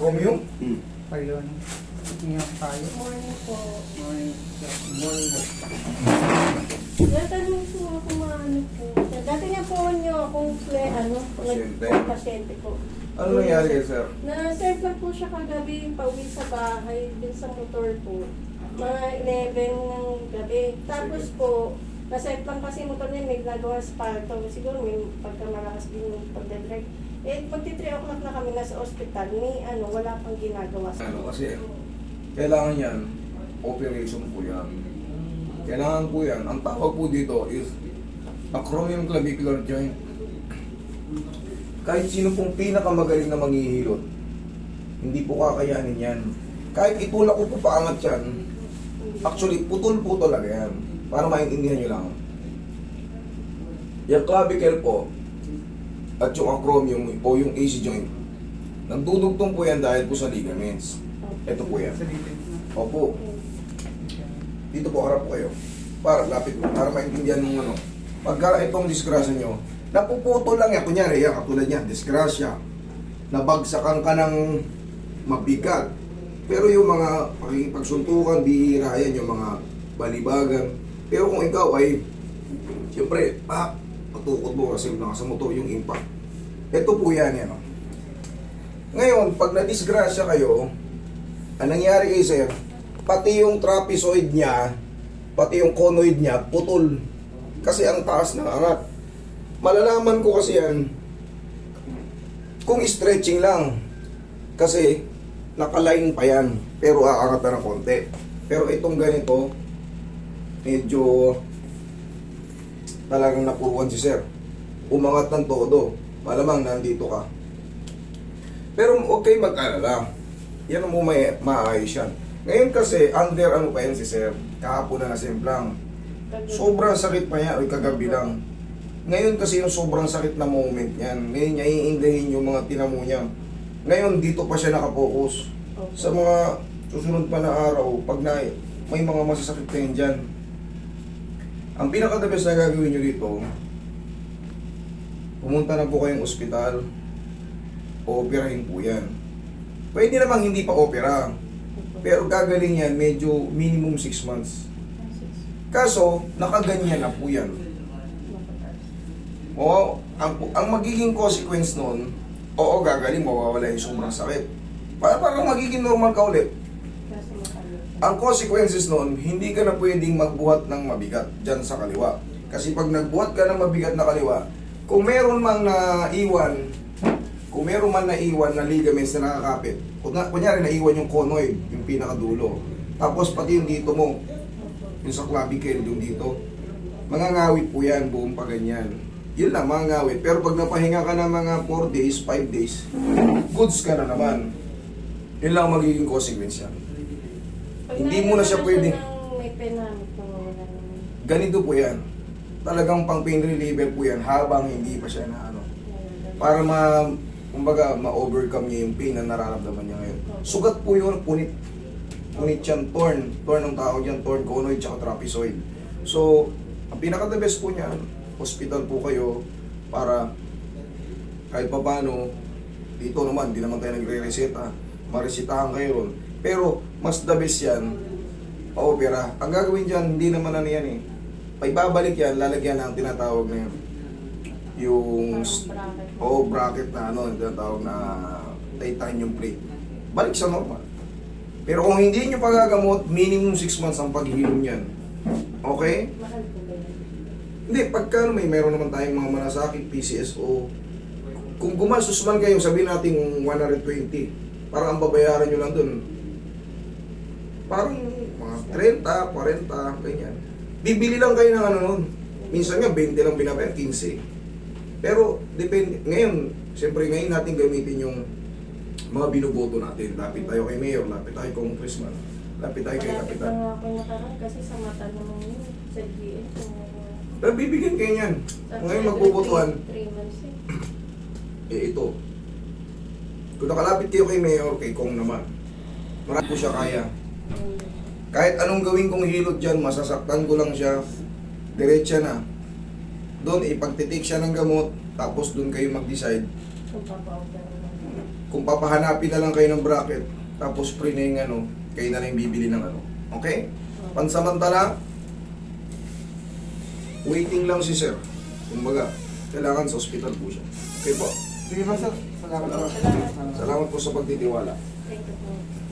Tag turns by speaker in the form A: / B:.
A: Chromium?
B: Ayun. Ingat tayo.
C: Morning po.
B: Morning. Morning.
C: Natanong po ako maano po. Dati nga po nyo akong
A: Pasyente.
C: pasyente po.
A: Ano nangyari, sir?
C: Na-serve lang po siya kagabi pauwi sa bahay din sa motor po. Mga 11 ng gabi. Tapos po, na-serve lang kasi motor niya, may nagawa spalto. Siguro may pagkamalakas din yung pagdadrive. Magti 3 o'clock na kami nasa ospital. Wala pang ginagawa sa
A: Kasi kailangan yan, operation po yan. Kailangan po yan. Ang tawag po dito is acromioclavicular joint. Kahit sino pong pinakamagaling na manghihilot, hindi po kakayanin yan. Kahit itulak ko po paangat yan, actually, putol po talaga yan. Para maintindihan nyo lang. Yung clavicle po, at yung acromion o yung AC joint, nagdudugtong po yan dahil po sa ligaments. Ito po yan.
B: Sa dito.
A: Opo. Dito po, harap po kayo. Para lapit mo, para maintindihan mo ano. Pagka itong disgrasya nyo, napuputol lang yan. Kunyari, yan, katulad yan, disgrasya. Nabagsakan ka ng mabigat. Pero yung mga pakikipagsuntukan, bihira yan, yung mga balibagan. Pero kung ikaw ay, siyempre, patukot mo kasi nasa motor yung impact. Ito po yan, yan. Ngayon, pag na-disgrasya kayo, ang nangyari kay sir, pati yung trapezoid niya, pati yung conoid niya, putol. Kasi ang taas ng angat. Malalaman ko kasi yan, kung stretching lang. Kasi, nakaline pa yan. Pero aangat na ng konti. Pero itong ganito, medyo talagang napuruan si sir. Umangat ng todo. Malamang nandito ka. Pero huwag kayo mag-alala. Yan ang maayos yan. Ngayon kasi, under ano pa yan si sir? Kahapon na nasimplang. Sobrang sakit pa yan. O kagabi lang. Ngayon kasi yung sobrang sakit na moment yan. Ngayon niya iindahin yung mga tinamo niya. Ngayon dito pa siya nakapokus. Sa mga susunod pa na araw, pag may mga masasakit na yun dyan. Ang pinaka-the best na gagawin nyo dito, pumunta na po kayong ospital, o-operahin po yan. Pwede namang hindi pa opera, pero gagaling yan medyo minimum 6 months. Kaso, nakaganyan na po yan. O, ang magiging consequence nun, oo, gagaling, mawawala yung sobrang sakit. Parang magiging normal ka ulit. Ang consequences nun, hindi ka na pwedeng magbuhat ng mabigat dyan sa kaliwa. Kasi pag nagbuhat ka ng mabigat na kaliwa, kung meron man na iwan na ligaments na nakakapit, kunyari naiwan yung conoid, yung pinakadulo, tapos pati yung dito mo, yung sa clavicle, yung dito, mangangawit po yan, buong pa ganyan. Yun lang, mangangawit. Pero pag napahinga ka na mga 4 days, 5 days, goods ka na naman. Yun lang magiging consequence yan. Hindi mo na siya pwedeng...
C: May penamit na wala naman.
A: Ganito po yan. Talagang pang pain reliever po yan habang hindi pa siya na ano. Para kumbaga, ma-overcome niya yung pain na nararamdaman niya ngayon. Sugat po yun, punit. Punit yan, torn. Torn ang tawag yan, torn conoid tsaka trapezoid. So, ang pinaka-the best po niyan, hospital po kayo para kahit pa paano, dito naman, di naman tayo nagre-reseta, maresitahan kayo ron. Pero, mas the best yan, pa-opera. Ang gagawin dyan, hindi naman ano yan eh. Paibabalik yan, lalagyan ng tinatawag na yan. Yung bracket na ano, tinatawag na titanium plate. Balik sa normal. Pero kung hindi nyo pagagamot, minimum 6 months ang paghihilom yan. Okay?
C: Mahal po ba yun?
A: Hindi, pagka meron naman tayong mga malasakit, PCSO, kung gumasos man kayo, sabihin natin 120, parang ang babayaran nyo lang dun, parang mga 30, 40, ganyan. Bibili lang kayo ng ano nun. Minsan nga, 20 lang binabayan, 15. Pero, depende, ngayon, siyempre ngayon natin gamitin yung mga binuboto natin. Lapit tayo kay Mayor, lapit tayo kay Congressman, lapit tayo kay
C: Malapit
A: Kapitan.
C: na nga ako nakaraan kasi sa mata naman yun, sa GM.
A: Pero bibigyan kayo yan. Ngayon magbubutuhan.
C: 3 months
A: Ito. Kung nakalapit kayo kay Mayor, kay Kong naman, marami po siya kaya. Kahit anong gawin kong hilot dyan, masasaktan ko lang siya, diretsa na. Doon, ipagtitik siya ng gamot, tapos doon kayo mag-decide.
C: Kung papa-opera naman.
A: Kung papahanapin na lang kayo ng bracket, tapos pre na yung ano, kayo na lang yung bibili ng ano. Okay? Pansamantala, waiting lang si sir. Kumbaga, kailangan sa hospital po siya. Okay po.
B: Sige ba, sir? Salamat po.
C: Salamat.
A: Salamat po sa pagtitiwala.
C: Thank you po.